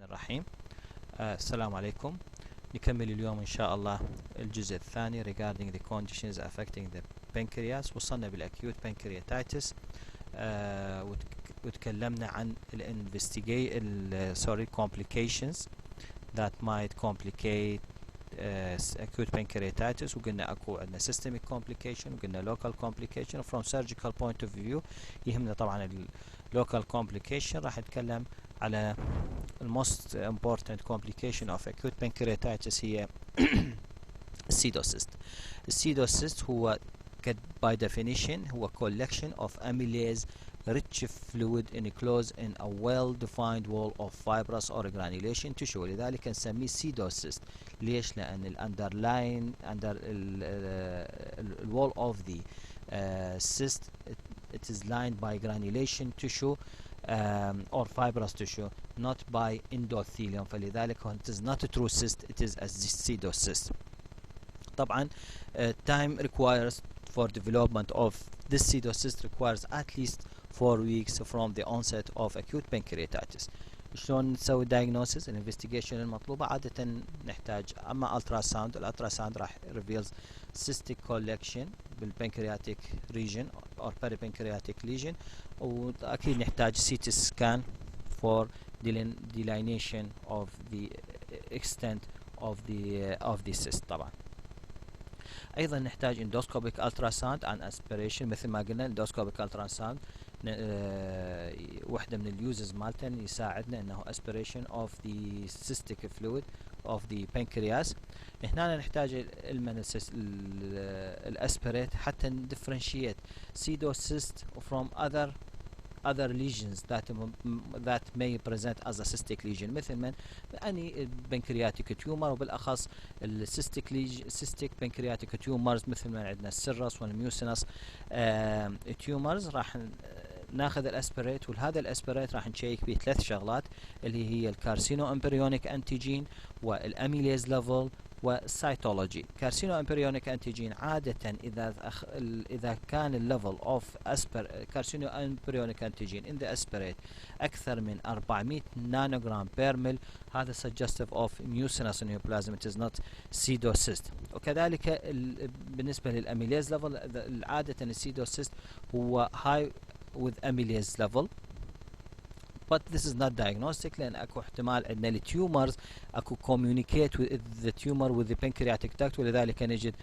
الرحيم. السلام عليكم. نكمل اليوم إن شاء الله الجزء الثاني regarding the conditions affecting the pancreas. وصلنا بالacute pancreatitis وتكلمنا عن complications that might complicate acute pancreatitis. وقلنا اكو عندنا systemic complication وقلنا local complication. From surgical point of view يهمنا طبعا local complication. راح نتكلم على most important complication of acute pancreatitis هي السيدوسيست. السيدوسيست هو by definition هو collection of amylase rich fluid enclosed in a well-defined wall of fibrous or granulation tissue. ولذلك نسميه سيدوسيست. ليش؟ لأن الأندرلاين under the wall of the cyst it is lined by granulation tissue or fibrous tissue, not by endothelium. فلذلك it is not a true cyst, it is a pseudocyst. طبعا time requires for development of this pseudocyst requires at least 4 weeks from the onset of acute pancreatitis. شلون نسوي diagnosis؟ الانفستيجيشن المطلوبة عادة نحتاج اما ultrasound. الالتراساوند راح reveals cystic collection بالpancreatic region or peripancreatic lesion. واكيد نحتاج CT scan for delineation of the extent of the cyst. طبعا ايضا نحتاج endoscopic ultrasound and aspiration. مثل ما قلنا endoscopic ultrasound واحدة من اليوزز مالتن يساعدنا انه aspiration of the cystic fluid of the pancreas. هنا نحتاج الاسبريت حتى ندفرنشيت pseudocyst from other lesions that may present as a cystic lesion. مثل من يعني pancreatic tumor وبالاخص cystic pancreatic tumors مثل ما عندنا السيرس والميوسينس tumors. راح ناخذ الاسبريت وهذا الاسبريت راح نشيك به 3 شغلات اللي هي الكارسينو امبريونيك انتيجين والاميليز ليفل والسيتولوجي. كارسينو امبريونيك انتيجين عادة اذا كان الليفل اوف كارسينو امبريونيك انتيجين in the aspirate اكثر من 400 نانوغرام بير مل هذا suggestive of mucinous neoplasm, it is not pseudocyst. وكذلك بالنسبة للاميليز ليفل عادة السيدوسيست هو high with amylase level, but this is not diagnostic لأن أكو احتمال عندنا التيومرز أكو communicate with the tumor with the pancreatic duct ولذلك نجد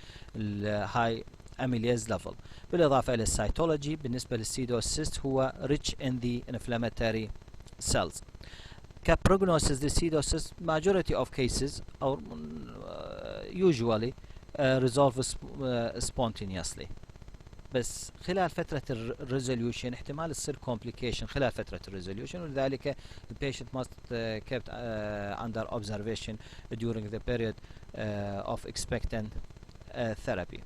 high amylase level. بالإضافة إلى السيتولوجي بالنسبة للسيدوسيست هو rich in the inflammatory cells. كprognosis the pseudocyst majority of cases or usually resolve spontaneously. بس خلال فترة الريزوليوشن احتمال تصير complication خلال فترة الريزوليوشن ولذلك the patient must kept under observation during the period of expectant therapy.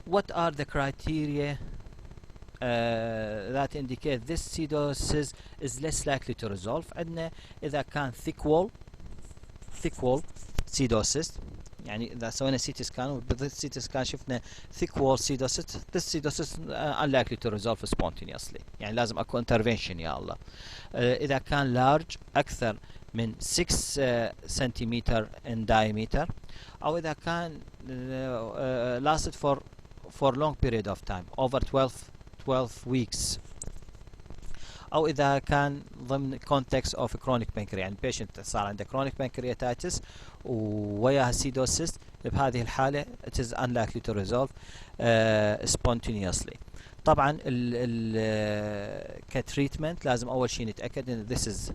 What are the criteria that indicate this pseudocyst is less likely to resolve؟ عندنا إذا كان thick wall pseudocyst، يعني إذا سوينا CT scan وبالCT scan شفنا thick wall pseudocyst, this pseudocyst unlikely to resolve spontaneously. يعني لازم أكو intervention يا الله. إذا كان large أكثر من 6 سنتيمتر in diameter أو إذا كان lasted for long period of time over 12 weeks أو إذا كان ضمن context of chronic pancreatitis. يعني patient صار عنده chronic pancreatitis وياها pseudocyst بهذه الحالة it is unlikely to resolve spontaneously. طبعا كتريتمنت لازم أول شيء نتأكد إن this is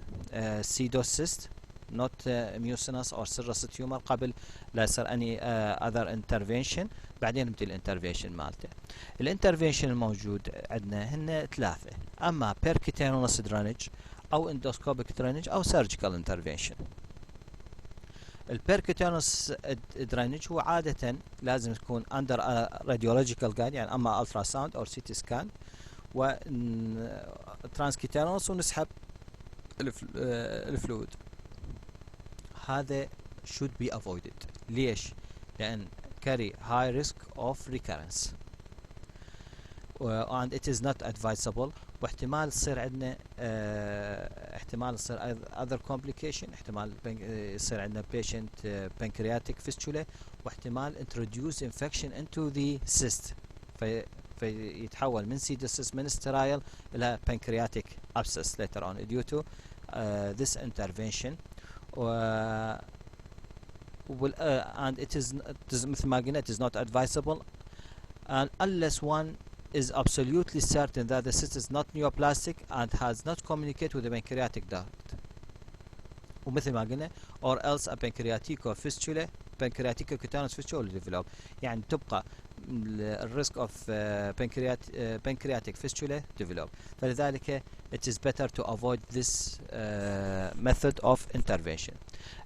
pseudocyst not mucinous or serous tumor قبل لا يصير any other intervention. بعدين نبدأ الانترفيشن مالته. الانترفيشن الموجود عندنا هن 3: اما percutaneous drainage او endoscopic drainage او surgical intervention. البيركوتينوس drainage هو عادة لازم تكون under radiological guide يعني اما ultrasound او CT scan و transcutaneous ونسحب الفلويد. هذا should be avoided. ليش؟ لأن carry high risk of recurrence. and it is not advisable. واحتمال تصير عندنا احتمال تصير other complication، احتمال يصير عندنا patient pancreatic fistula، واحتمال introduce infection into the cyst فيتحول من pseudocyst من sterile إلى pancreatic abscess later on due to this intervention. And it is مثل ما قلنا it is not advisable and unless one is absolutely certain that the cyst is not neoplastic and has not communicated with the pancreatic duct. ومثل ما قلنا or else a pancreatico-cutaneous fistula will develop. يعني تبقى الريسك of pancreatic fistula develop. فلذلك it is better to avoid this method of intervention.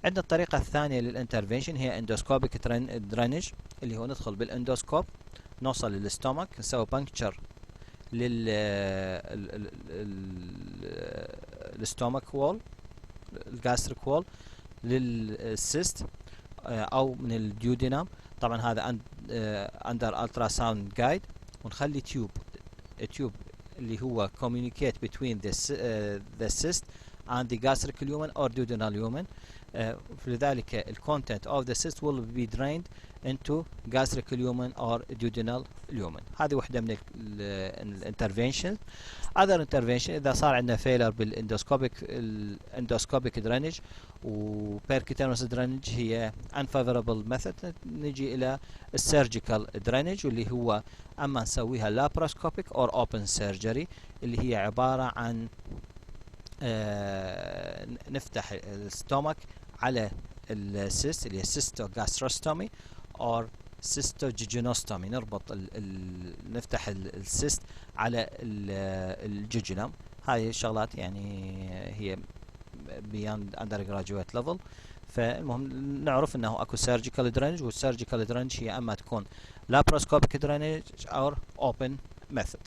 عندنا الطريقة الثانية للانترفنشن هي endoscopic drainage، اللي هو ندخل بالاندوسكوب نوصل للستومك نسوي بانكتشر للستومك وول الجاستريك وول للسيست او من الديودينام. طبعا هذا اندر الترا ساوند جايد، ونخلي تيوب اللي هو communicate between the cyst and the gastric lumen or duodenal lumen. لذلك ال content of the cyst will be drained into gastric lumen or duodenal lumen. هذه واحدة من الانترفنشن. other intervention إذا صار عندنا failure بالendoscopic drainage و percutaneous drainage هي unfavorable method، نجي إلى السيرجيكال drainage واللي هو أما نسويها laparoscopic or open surgery، اللي هي عبارة عن نفتح الستومك على السيست اللي هي cystogastrostomy or cystojejunostomy، نربط نفتح السيست على الجوجنم. هاي الشغلات يعني هي beyond undergraduate level. فالمهم نعرف انه اكو surgical drainage، والsurgical drainage هي اما تكون laparoscopic drainage or open method.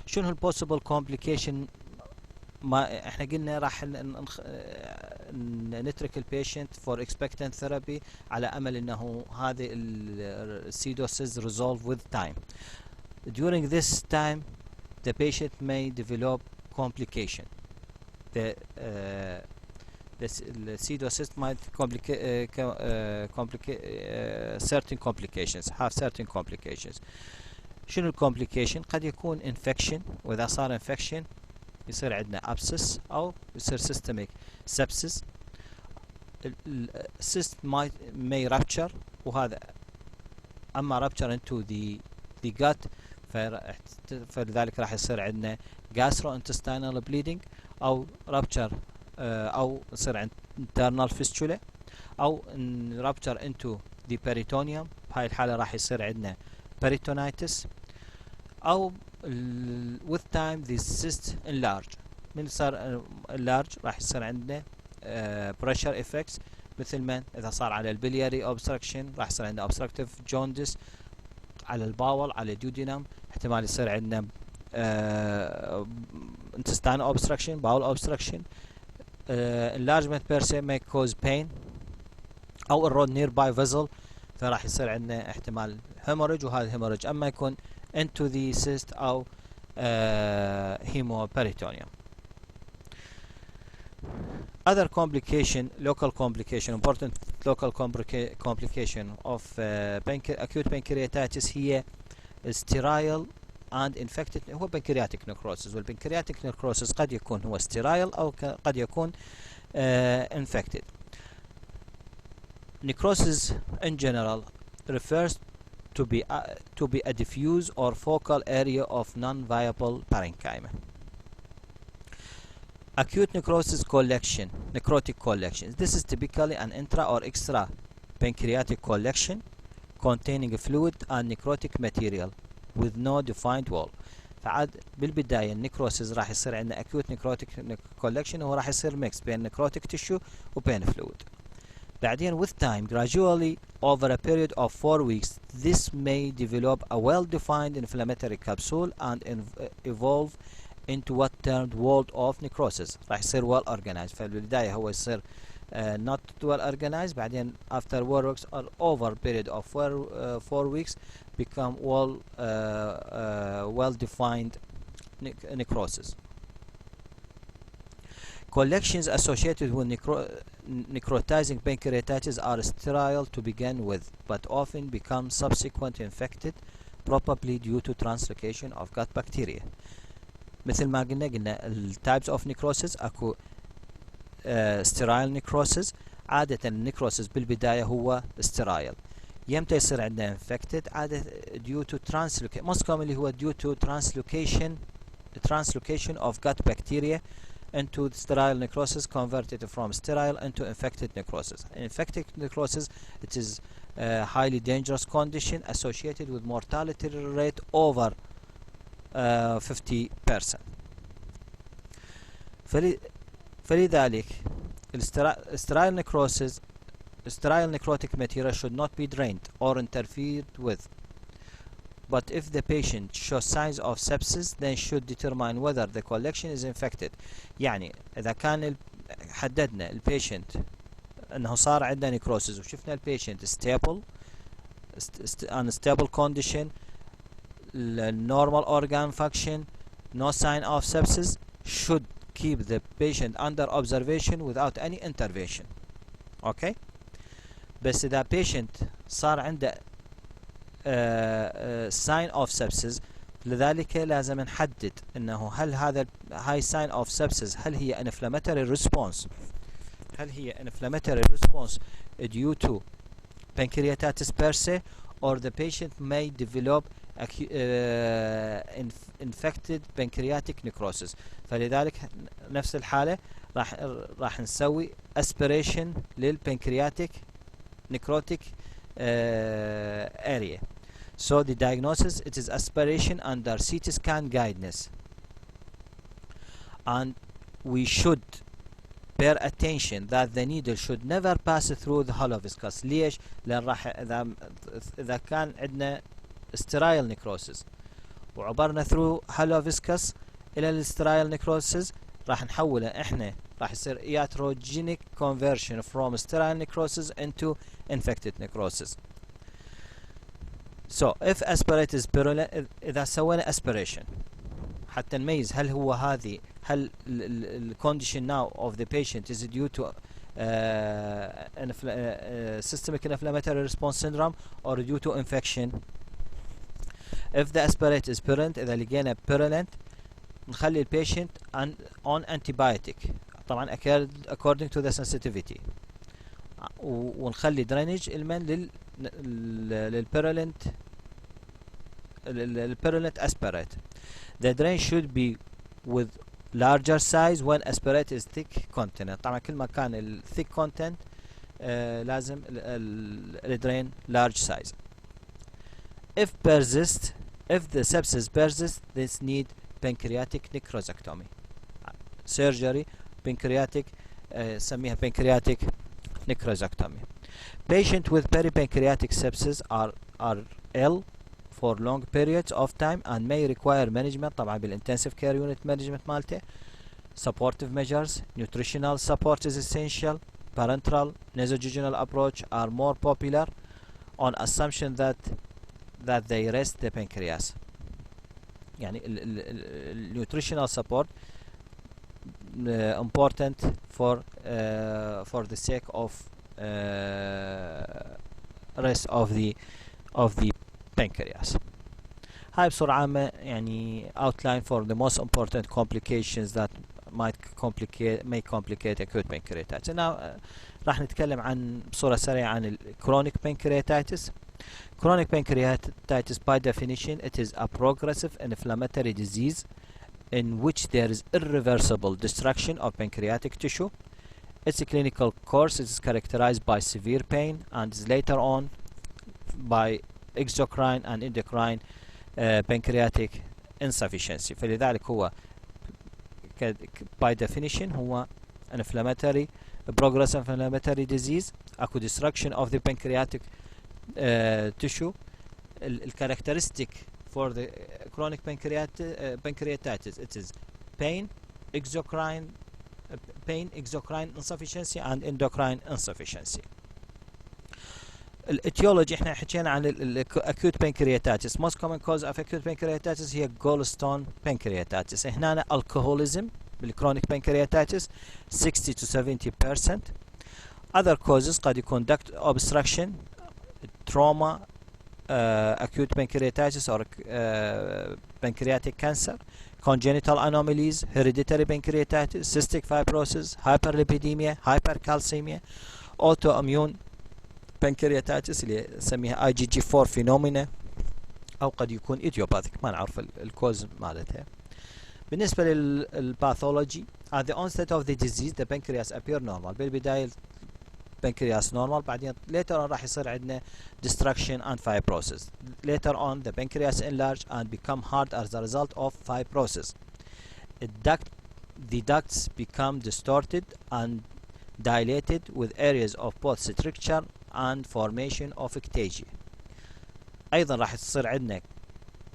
شنو البوسيبل كومبليكيشن؟ ما احنا قلنا راح نترك البيشنت فور expectant therapy على امل انه هذه السيدوسيس resolve with time. During this time the patient may develop complication. The pseudocyst might certain complications have certain complications. شنو الكومبليكيشن؟ قد يكون infection، واذا صار infection يصير عندنا abscess او يصير systemic sepsis. cyst may rupture، وهذا اما rupture into the gut فلذلك راح يصير عندنا gastrointestinal bleeding، او rupture او يصير عند internal fistula، او rupture into the peritoneum، بهاي الحالة راح يصير عندنا peritonitis، او with time the cyst enlarge. من صار enlarge راح يصير عندنا pressure effects، مثل ما اذا صار على البلياري obstruction راح يصير عندنا obstructive jaundice، على الباول على الديودينم احتمال يصير عندنا intestinal obstruction bowel obstruction. enlargement per se may cause pain، او الرود nearby vessel فراح يصير عندنا احتمال hemorrhage، وهذا hemorrhage اما يكون into the cyst او hemoperitoneum. Other complication, local complication, important local complication of acute pancreatitis هي sterile and infected. هو pancreatic necrosis، والpancreatic necrosis قد يكون هو sterile أو قد يكون infected. Necrosis in general refers to be a diffuse or focal area of non-viable parenchyma. Acute necrosis collection, necrotic collection. This is typically an intra or extra pancreatic collection containing fluid and necrotic material with no defined wall. فعاد بالبداية النكروسيس راح يصير عندنا acute necrotic collection، وهو راح يصير mix بين necrotic tissue وبين fluid. بعدين with time gradually over a period of 4 weeks this may develop a well-defined inflammatory capsule and evolve into what termed wall of necrosis. راح يصير well organized. فبالبداية هو يصير not well organized. بعدين after works or over period of 4 weeks become well defined necrosis. Collections associated with necrotizing pancreatitis are sterile to begin with, but often become subsequent infected, probably due to translocation of gut bacteria. مثل ما قلنا ال types of necrosis اكو sterile necrosis. عادة النكروسس بالبداية هو sterile. يمتى يصير عندنا infected؟ عادة due to translocation, most commonly هو due to translocation of gut bacteria into sterile necrosis, converted from sterile into infected necrosis. Infected necrosis, it is a highly dangerous condition associated with mortality rate over 50%. فلذلك sterile necrosis, sterile necrotic material should not be drained or interfered with. But if the patient shows signs of sepsis, then should determine whether the collection is infected. يعني إذا كان حددنا البيشنت أنه صار عندنا نيكروسيس وشفنا البيشنت stable unstable condition, normal organ function, no sign of sepsis, should keep the patient under observation without any intervention. Okay. بس إذا patient صار عنده sign of sepsis، لذلك لازم نحدد انه هل هذا هاي sign of sepsis هل هي inflammatory response، هل هي inflammatory response due to pancreatitis per se, or the patient may develop infected pancreatic necrosis. فلذلك نفس الحالة راح نسوي aspiration للpancreatic necrotic area. So the diagnosis, it is aspiration under CT scan guidance, and we should bear attention that the needle should never pass through the hollow viscous. ليش؟ لأن راح إذا كان عندنا sterile necrosis وعبرنا through hollow viscous إلى sterile necrosis، راح نحوله إحنا راح يصير iatrogenic conversion from sterile necrosis into infected necrosis. So if aspirate is purulent، إذا سوينا aspiration حتى نميز هل هو هذه، هل ال condition now of the patient is due to systemic inflammatory response syndrome or due to infection. If the aspirate is purulent، إذا لقينا purulent نخلي البيشنت on antibiotic طبعا according to the sensitivity، ونخلي drainage المن للpurulent aspirate. The drain should be with larger size when aspirate is thick content. طبعا كل ما كان ال thick content لازم ال drain large size. If the sepsis persists, this need pancreatic necrosectomy surgery. pancreatic سميها pancreatic necrosectomy. Patient with peripancreatic sepsis are ill for long periods of time and may require management طبعا بالintensive care unit management مالته. Supportive measures, nutritional support is essential. Parenteral nasogenital approach are more popular on assumption that they rest the pancreas. يعني nutritional support important for the sake of rest of the pancreas. هاي بصورة عامة يعني outline for the most important complications that may complicate acute pancreatitis. Now راح نتكلم عن بصورة سريعة عن chronic pancreatitis. Chronic pancreatitis, by definition, it is a progressive inflammatory disease in which there is irreversible destruction of pancreatic tissue. Its clinical course is characterized by severe pain and is later on by exocrine and endocrine pancreatic insufficiency. فلذلك هو by definition هو an inflammatory progressive inflammatory disease. اكو destruction of the pancreatic tissue. characteristic for the chronic pancreatitis, it is pain, exocrine pain, exocrine insufficiency and endocrine insufficiency. الاتيولوجي احنا حكينا عن acute pancreatitis. Most common cause of acute pancreatitis هي gallstone pancreatitis. هنا alcoholism بالchronic pancreatitis 60 to 70%. Other causes قد يكون duct obstruction, trauma, acute pancreatitis or pancreatic cancer, congenital anomalies, hereditary pancreatitis, cystic fibrosis, hyperlipidemia, hypercalcemia, autoimmune pancreatitis اللي نسميها IgG4 phenomena، أو قد يكون idiopathic ما نعرف الكوز مالتها. بالنسبة للباثولوجي at the onset of the disease the pancreas appear normal. بالبداية pancreas normal، بعدين later on راح يصير عندنا destruction and fibrosis. Later on the pancreas enlarge and become hard as a result of fibrosis. The ducts become distorted and dilated with areas of both stricture and formation of ectasia. أيضا راح تصير عندنا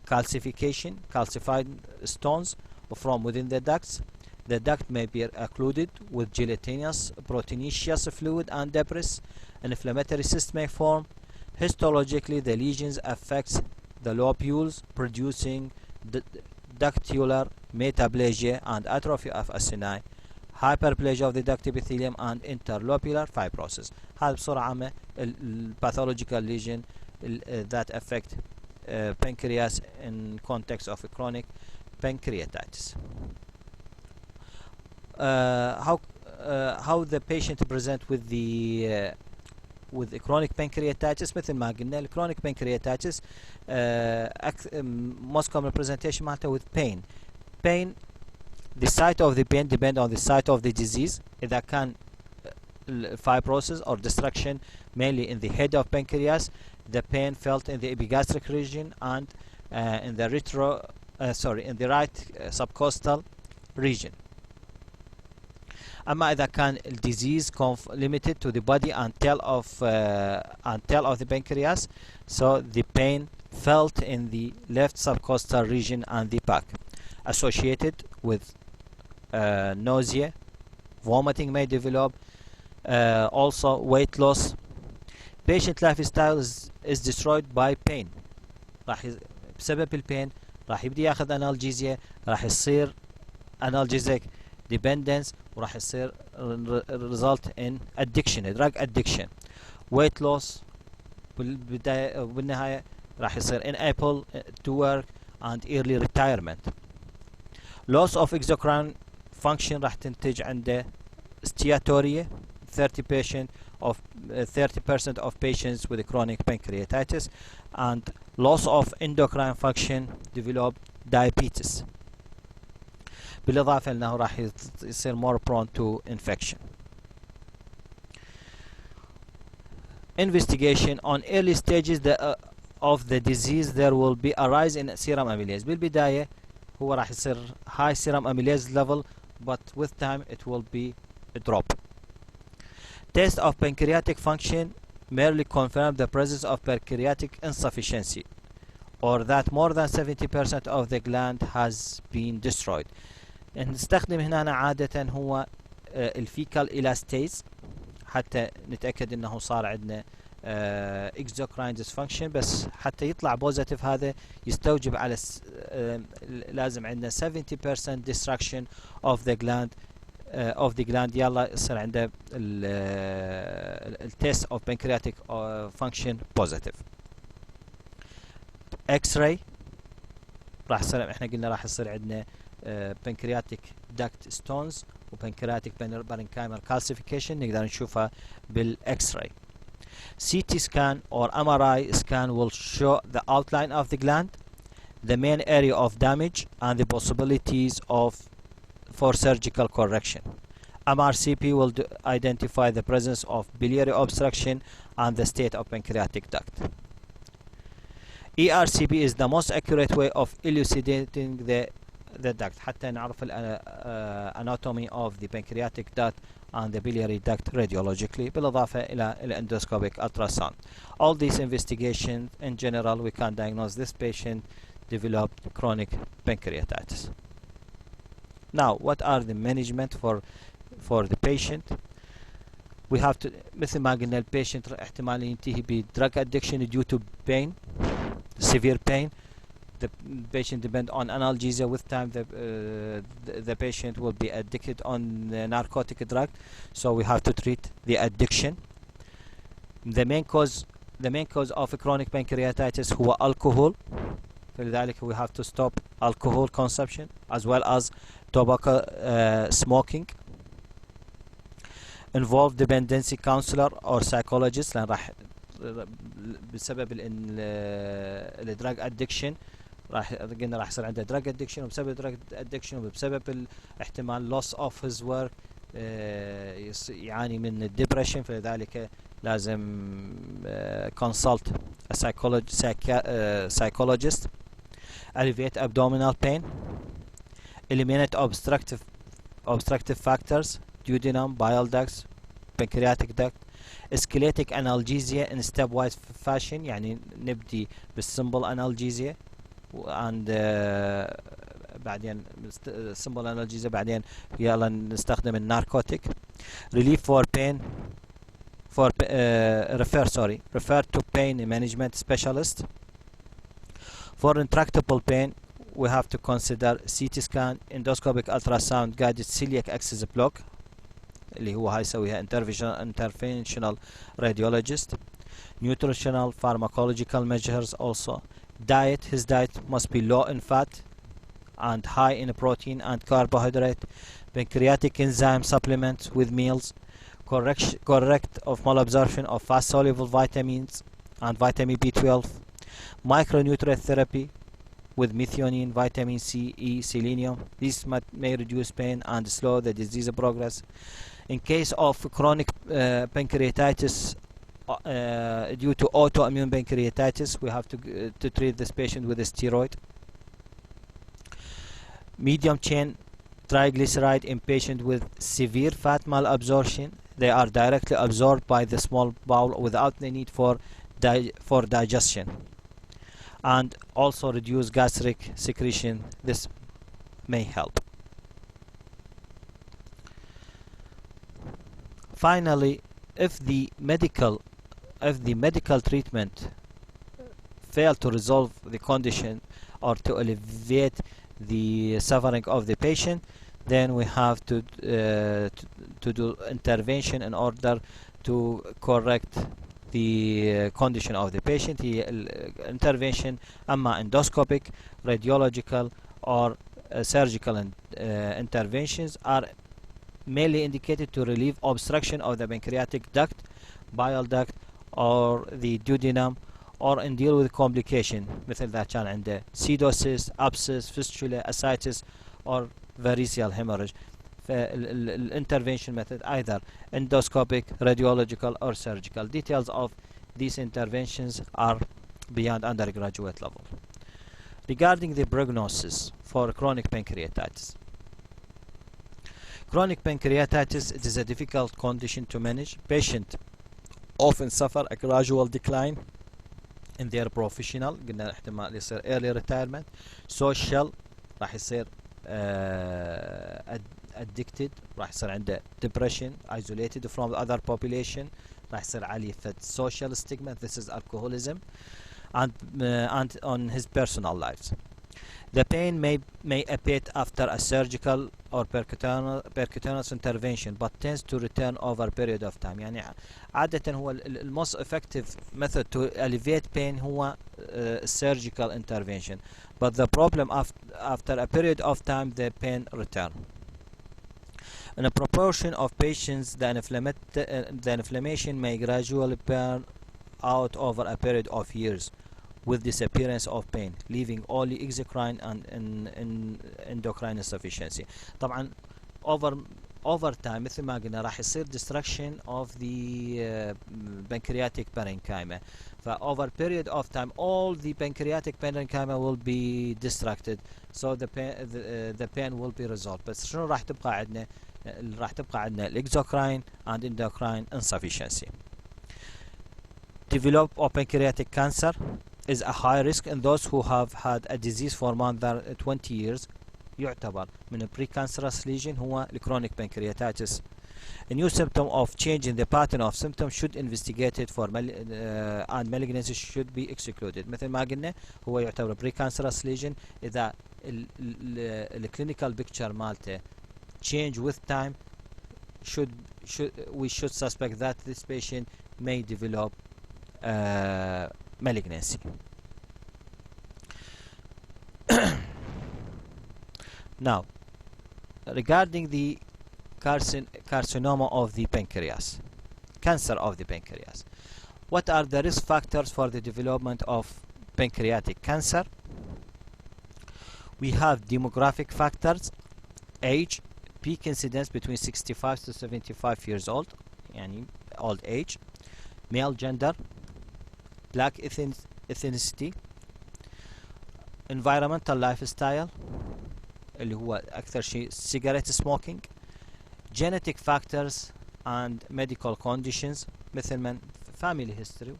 calcification, calcified stones from within the ducts. The duct may be occluded with gelatinous, proteinaceous fluid and debris. An inflammatory cyst may form. Histologically, the lesions affect the lobules, producing ductular metaplasia and atrophy of acini, hyperplasia of the duct epithelium and interlobular fibrosis. هذا بصورة عامة pathological lesion that affect pancreas in context of chronic pancreatitis. How the patient present with the chronic pancreatitis. مثل ما قلنا الchronic pancreatitis most common presentation مالته with pain. The site of the pain depend on the site of the disease. إذا كان fibrosis or destruction mainly in the head of pancreas, the pain felt in the epigastric region and in the in the right subcostal region. أما إذا كان disease limited to the body and tail of the pancreas, so the pain felt in the left subcostal region and the back, associated with nausea, vomiting may develop, also weight loss. Patient lifestyle is destroyed by pain. بسبب البين راح يبدي ياخذ analgesia، راح يصير analgesic dependence، وراح يصير result in addiction, drug addiction. weight loss بالبداية وبالنهاية راح يصير unable to work and early retirement. loss of exocrine function راح تنتج عنده steatorrhea. 30% of patients with chronic pancreatitis, and loss of endocrine function develop diabetes. بالإضافة أنه راح يصير more prone to infection. Investigation on early stages of the disease, there will be a rise in serum amylase. بالبداية هو راح يصير high serum amylase level, but with time it will be a drop. Test of pancreatic function merely confirm the presence of pancreatic insufficiency, or that more than 70% of the gland has been destroyed. نستخدم هنا عادة هو الفيكال إلاستيز حتى نتأكد انه صار عندنا exocrine dysfunction، بس حتى يطلع بوزيتيف هذا يستوجب على لازم عندنا 70% destruction of the gland يلا يصير عنده التست of pancreatic function positive. X-ray راح يصير، احنا قلنا راح يصير عندنا pancreatic duct stones و pancreatic parenchymal calcification نقدر نشوفها بالإكس-راي. CT scan or MRI scan will show the outline of the gland, the main area of damage, and the possibilities for surgical correction. MRCP will identify the presence of biliary obstruction and the state of pancreatic duct. ERCP is the most accurate way of elucidating the duct حتى نعرف anatomy of the pancreatic duct and the biliary duct radiologically بالإضافة إلى endoscopic ultrasound. All these investigations in general we can diagnose this patient developed chronic pancreatitis. Now, what are the management for for the patient. We have to مثل ما قلنا البيشنت احتمال ينتهي ب drug addiction due to pain, severe pain. The patient depend on analgesia. With time the patient will be addicted on narcotic drug, so we have to treat the addiction. The main cause of chronic pancreatitis هو alcohol. فلذلك we have to stop alcohol consumption as well as tobacco smoking. Involve dependency counselor or psychologist لأن راح بسبب الدراج ادكشن قلنا راح يصير عنده دراج ادكشن، وبسبب الدراج ادكشن وبسبب الاحتمال loss of his work يعاني من الدبريشن. فلذلك لازم consult a psychologist. Alleviate abdominal pain. Eliminate obstructive factors, duodenum, bile ducts, pancreatic duct. Escalating analgesia in stepwise fashion، يعني نبدي بالsimple analgesia and بعدين simple analgesia بعدين يلا نستخدم الناركوتيك. Relief for pain refer to pain management specialist. For intractable pain we have to consider CT scan, endoscopic ultrasound guided celiac axis block اللي هو هاي يسويها interventional radiologist. Nutritional pharmacological measures also. Diet, his diet must be low in fat and high in protein and carbohydrate. Pancreatic enzyme supplements with meals. Correct of malabsorption of fast soluble vitamins and vitamin B12. Micronutrient therapy with methionine, vitamin C, E, selenium. These may reduce pain and slow the disease progress. In case of chronic pancreatitis due to autoimmune pancreatitis, we have to treat this patient with a steroid. Medium chain triglyceride in patient with severe fat malabsorption. They are directly absorbed by the small bowel without the need for digestion. And also reduce gastric secretion. This may help. Finally, if the medical treatment fail to resolve the condition or to alleviate the suffering of the patient, then we have to do intervention in order to correct the condition of the patient. Intervention أما endoscopic, radiological or surgical interventions are mainly indicated to relieve obstruction of the pancreatic duct, bile duct or the duodenum, or in deal with complication مثل ذا كان عنده pseudocyst, abscess, fistula, ascites or variceal hemorrhage. Intervention method either endoscopic, radiological or surgical. Details of these interventions are beyond undergraduate level. Regarding the prognosis for chronic pancreatitis. Chronic pancreatitis, it is a difficult condition to manage. Patients often suffer a gradual decline in their professional. قلنا احتمال يصير early retirement. Social راح يصير addicted، راح يصير عنده depression, isolated from the other population، راح يصير عليه social stigma. This is alcoholism, and on his personal lives. The pain may abate after a surgical or percutaneous intervention but tends to return over a period of time. يعني عادة هو most effective method to alleviate pain هو surgical intervention, but the problem after a period of time the pain return. In a proportion of patients the inflammation may gradually burn out over a period of years with disappearance of pain, leaving only exocrine and endocrine insufficiency. طبعا over time مثل ما قلنا راح يصير destruction of the pancreatic parenchyma. over period of time all the pancreatic parenchyma will be destructed, so the pain will be resolved. بس شنو راح تبقى عندنا؟ راح تبقى عندنا exocrine and endocrine insufficiency. Develop of pancreatic cancer is a high risk in those who have had a disease for more than 20 years. يعتبر من precancerous lesion هو chronic pancreatitis. A new symptom of change in the pattern of symptoms should investigated for and malignancy should be excluded. مثل ما قلنا هو يعتبر precancerous lesion إذا ال clinical picture مالته change with time we should suspect that this patient may develop malignancy. Now, regarding the carcinoma of the pancreas, cancer of the pancreas, what are the risk factors for the development of pancreatic cancer? We have demographic factors, age, peak incidence between 65 to 75 years old, يعني old age, male gender, black ethnicity, environmental lifestyle اللي هو أكثر شيء cigarette smoking, genetic factors and medical conditions مثل من family history,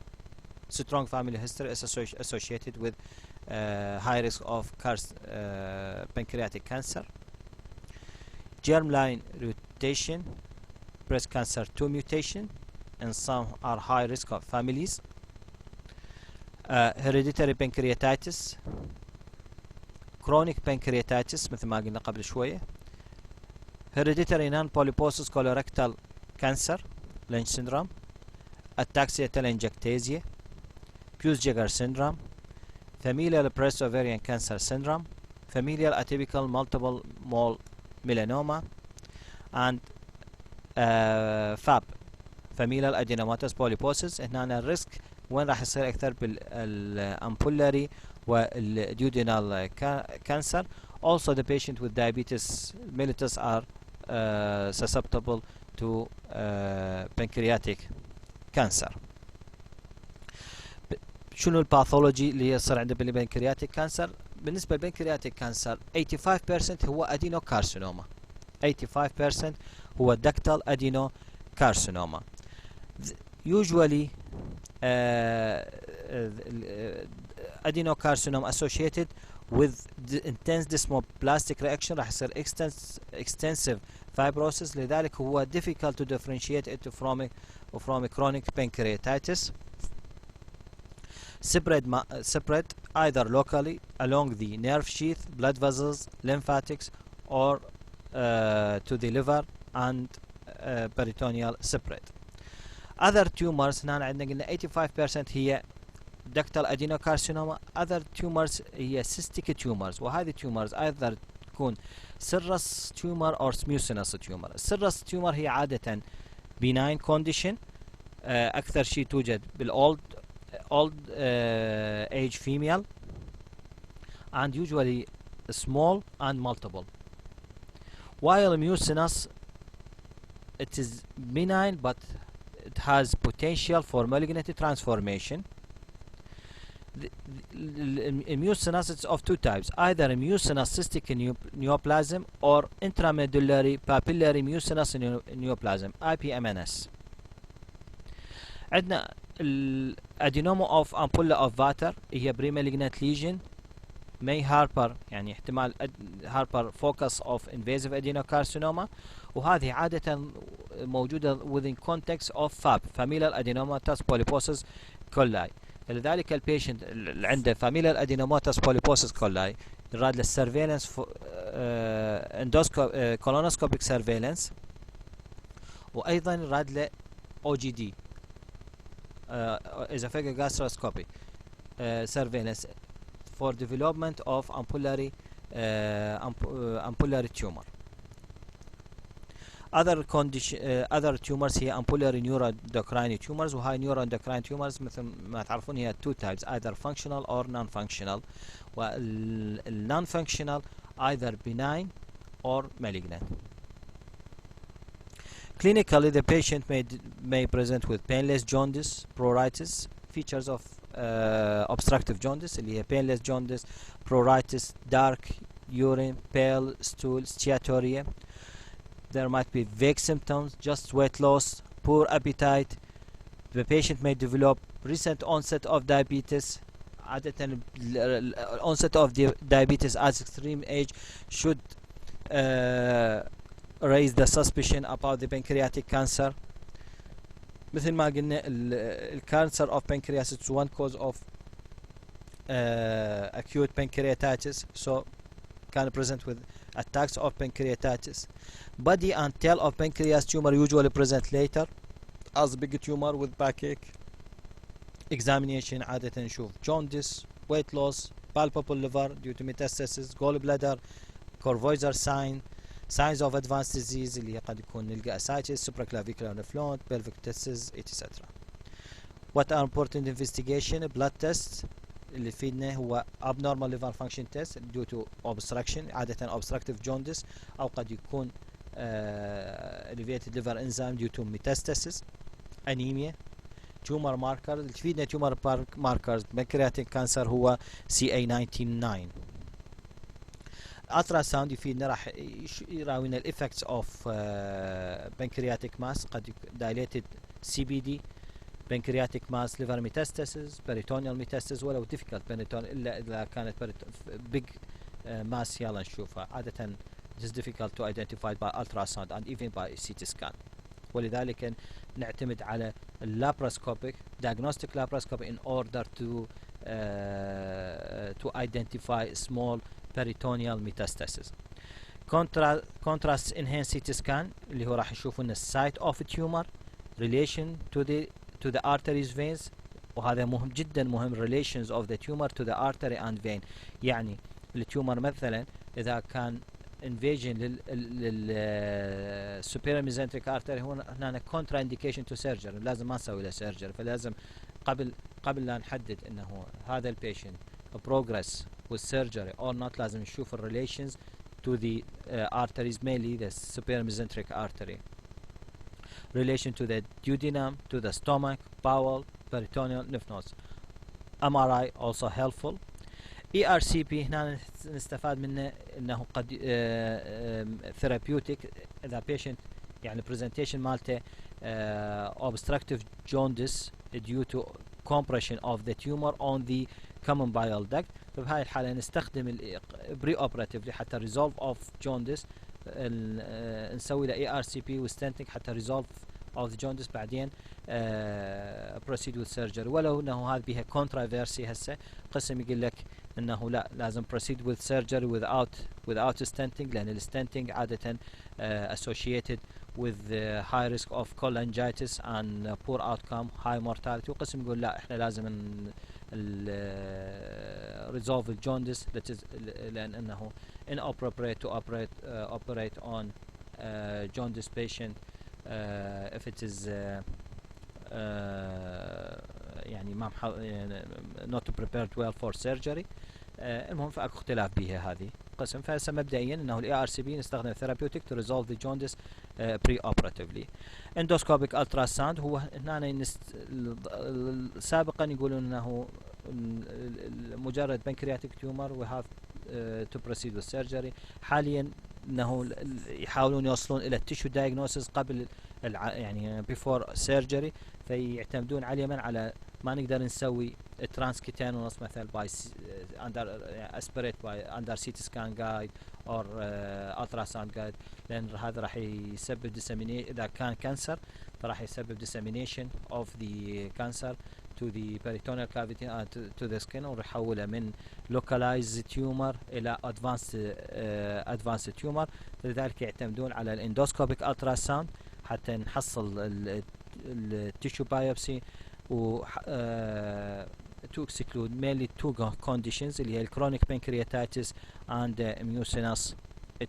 strong family history is associated with high risk of pancreatic cancer, germline mutation, breast cancer 2 mutation, and some are high risk of families, hereditary pancreatitis, chronic pancreatitis مثل ما قلنا قبل شوية, hereditary non-polyposis colorectal cancer Lynch syndrome, ataxia telangiectasia, Peutz-Jeghers syndrome, familial breast ovarian cancer syndrome, familial atypical multiple mole melanoma, and FAP familial adenomatous polyposis. هنا الريسك وين راح يصير أكثر بالأمبولاري والديودينال cancer. Also the patient with diabetes mellitus are susceptible to pancreatic cancer. شنو الباثولوجي اللي يصير عند البنكرياتيك كانسر؟ بالنسبة للبنكرياتيك كانسر 85% هو adenocarcinoma. 85% هو ductal adenocarcinoma. Usually adenocarcinoma associated with the intense desmoplastic reaction راح يصير extensive fibrosis, لذلك هو difficult to differentiate it from chronic pancreatitis. Spread either locally along the nerve sheath, blood vessels, lymphatics, or to the liver and peritoneal spread. Other tumors هنا عندنا قلنا 85% هي ductal adenocarcinoma. Other tumors هي cystic tumors, وهذه tumors either تكون serous tumor or mucinous tumor. serous tumor هي عادة benign condition, أكثر شيء توجد بالold age female, and usually small and multiple. While mucinous, it is benign but it has potential for malignant transformation. The mucinous is of two types, either mucinous cystic neoplasm or intramedullary papillary mucinous neoplasm IPMNS. عندنا الادينوما of ampulla of Vater هي pre-malignant lesion may harbor يعني احتمال harbor focus of invasive adenocarcinoma, وهذه عادة موجودة within context of FAP familial adenomatous polyposis coli. لذلك البيشنت اللي عنده familial adenomatous polyposis coli يراد له surveillance colonoscopic surveillance, وأيضا يراد له OGD esophageal gastroscopy surveillance for development of ampullary tumor. Other tumors هي ampullary neuroendocrine tumors, وهاي neuroendocrine tumors مثل ما تعرفون هي two types, either functional or non-functional. non-functional either benign or malignant. Clinically, the patient may present with painless jaundice, pruritus, features of obstructive jaundice اللي هي painless jaundice, pruritus, dark urine, pale stool, steatorrhea. There might be vague symptoms, just weight loss, poor appetite. The patient may develop recent onset of diabetes عادة onset of diabetes at extreme age should raise the suspicion about the pancreatic cancer. مثل ما قلنا الكانسر of pancreas is one cause of acute pancreatitis, so can present with attacks of pancreatitis. Body and tail of pancreas tumor usually present later as big tumor with backache. Examination عادة نشوف jaundice, weight loss, palpable liver due to metastasis, gallbladder, corvoisor signs of advanced disease اللي قد يكون نلقى ascites, supraclavicular lymph node, pelvic tests, etc. What are important investigation? Blood tests اللي فينا هو abnormal liver function test due to obstruction عادة obstructive jaundice أو قد يكون elevated liver enzyme due to metastasis, anemia. tumor marker اللي تفيدنا tumor markers pancreatic cancer هو CA19-9. ultrasound يفيدنا راح يراوينا الeffects of pancreatic mass قد dilated CBD, pancreatic mass, liver metastasis, peritoneal metastasis ولو difficult peritoneal إلا إذا كانت big mass يلا نشوفها عادة it is difficult to identify by ultrasound and even by CT scan. ولذلك نعتمد على laparoscopic diagnostic laparoscopy in order to identify small peritoneal metastasis. Contrast enhanced CT scan اللي هو راح يشوف لنا site of tumor, relation to the arteries veins, وهذا مهم جدا مهم relations of the tumor to the artery and vein. يعني التيومر مثلا إذا كان invasion لل superior mesenteric artery هنا contra indication to surgery لازم ما نسوي له surgery. فلازم قبل لا نحدد انه هذا البيشنت progress with surgery or not لازم نشوف relations to the arteries, mainly the superior mesenteric artery, relation to the duodenum, to the stomach, bowel, peritoneal, lymph nodes. MRI also helpful. ERCP هنا نستفاد منه انه قد therapeutic اذا patient يعني presentation مالته obstructive jaundice due to compression of the tumor on the common bile duct. فبهاي الحالة نستخدم pre-operatively حتى resolve of jaundice نسوي له ERCP وستنتنج حتى resolve of the jaundice بعدين proceed with surgery. ولو انه هذا بيها controversy هسه قسم يقول لك انه لا لازم proceed with surgery without stenting لان الستنتنج عادة associated with high risk of cholangitis and poor outcome, high mortality. وقسم يقول لا احنا لازم resolve the jaundice لان انه inappropriate to operate on jaundice patient if it is يعني ما not prepared well for surgery. المهم فاكو اختلاف بها هذه قسم. فهسه مبدئيا انه الاي ار سي بي نستخدم therapeutic to resolve the jaundice pre-operatively. endoscopic ultrasound هو هنا سابقا يقولون انه مجرد pancreatic tumor we have to proceed with surgery. حاليا انه يحاولون يوصلون الى tissue diagnosis قبل يعني before surgery. فيعتمدون على على ما نقدر نسوي transcutaneous مثلا by under aspirate by under CT scan guide or ultrasound guide لان هذا راح يسبب dissemination اذا كان كانسر فراح يسبب dissemination of the cancer to the peritoneal cavity to the skin ويحوله من localized tumor الى advanced tumor. لذلك يعتمدون على الاندوسكوبيك ultrasound حتى نحصل التيشو بايوبسي و to exclude mainly two conditions اللي هي الكرونيك pancreatitis and mucinous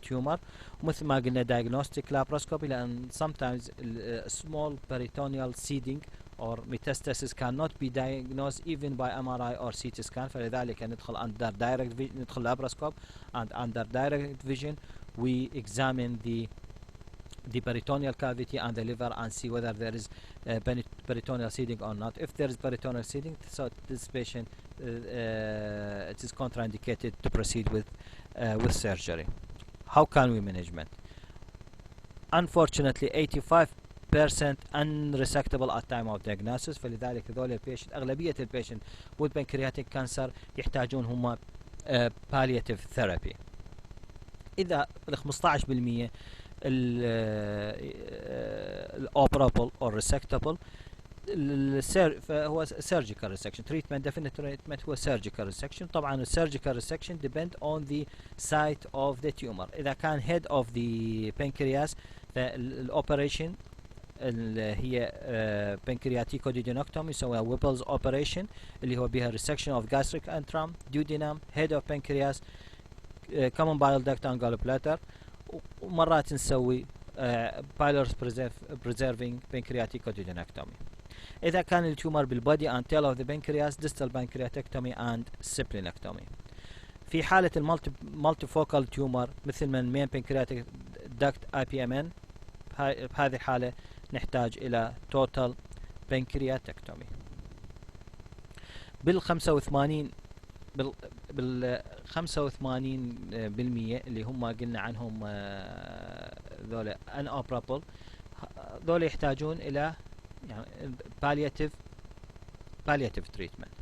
tumor. ومثل ما قلنا diagnostic laparoscopy لأن sometimes small peritoneal seeding or metastasis cannot be diagnosed even by MRI or CT scan. فلذلك ندخل under direct vision ندخل laparoscope and under direct vision we examine the peritoneal cavity and the liver and see whether there is peritoneal seeding or not. If there is peritoneal seeding, so this patient it is contraindicated to proceed with surgery. How can we management? Unfortunately, 85% percent unresectable at time of diagnosis. فلذلك هذول البيشنت أغلبية البيشنت with pancreatic cancer يحتاجون هم palliative therapy. إذا ال 15% operable or resectable فهو surgical resection treatment. definite treatment هو surgical resection. طبعا ال surgical resection depend on the site of the tumor. إذا كان head of the pancreas فالoperation اللي هي pancreaticoduodenectomy يسويها Whipple's operation اللي هو بها resection of gastric antrum, duodenum, head of pancreas, common bile duct and gallbladder. ومرات نسوي pylorus preserving pancreaticoduodenectomy. إذا كان التيومر بالبودي and tail of the pancreas distal pancreatectomy and splenectomy. في حالة multifocal tumor مثل من main pancreatic duct IPMN بهذه الحالة نحتاج إلى total pancreatectomy. بال 85 اللي هم قلنا عنهم ذولا unoperable ذولا يحتاجون إلى يعني palliative treatment.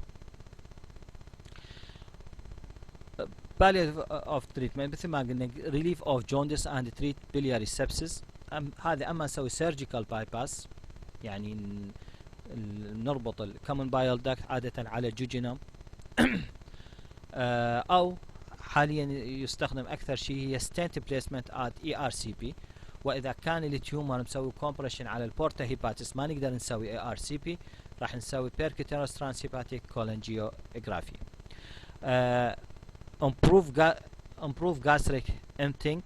palliative of treatment مثل ما قلنا relief of jaundice and treat biliary sepsis. هذا أما نسوي surgical bypass يعني نربط ال common bile duct عادة على jejunum أو حاليا يستخدم أكثر شيء هي stent placement at ERCP. وإذا كان التيومر مسوي compression على البورتا هيباتس ما نقدر نسوي ERCP راح نسوي percutaneous transhepatic cholangiography. improve gastric emptying.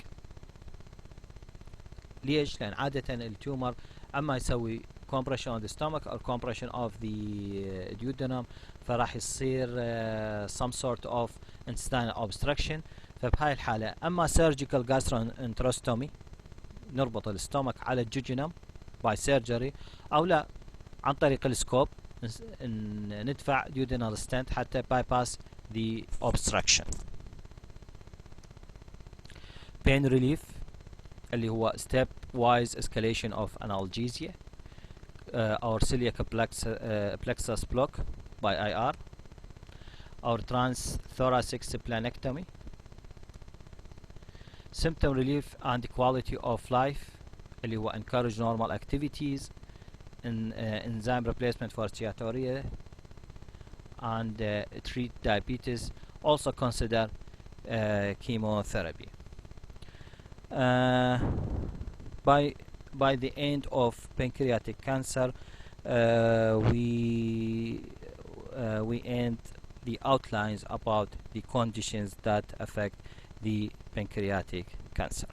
ليش؟ لأن عادة التيومر أما يسوي compression on the stomach or compression of the duodenum فراح يصير some sort of intestinal obstruction. فبهاي الحالة أما surgical gastroenterostomy نربط الستومك على الجوجينم by surgery أو لا عن طريق السكوب ندفع duodenal stent حتى bypass the obstruction. pain relief اللي هو step wise escalation of analgesia or celiac plexus block by IR or transthoracic splenectomy. symptom relief and quality of life اللي هو encourage normal activities enzyme replacement for steatorrhea and treat diabetes. also consider chemotherapy. By the end of pancreatic cancer we end the outlines about the conditions that affect the pancreatic cancer.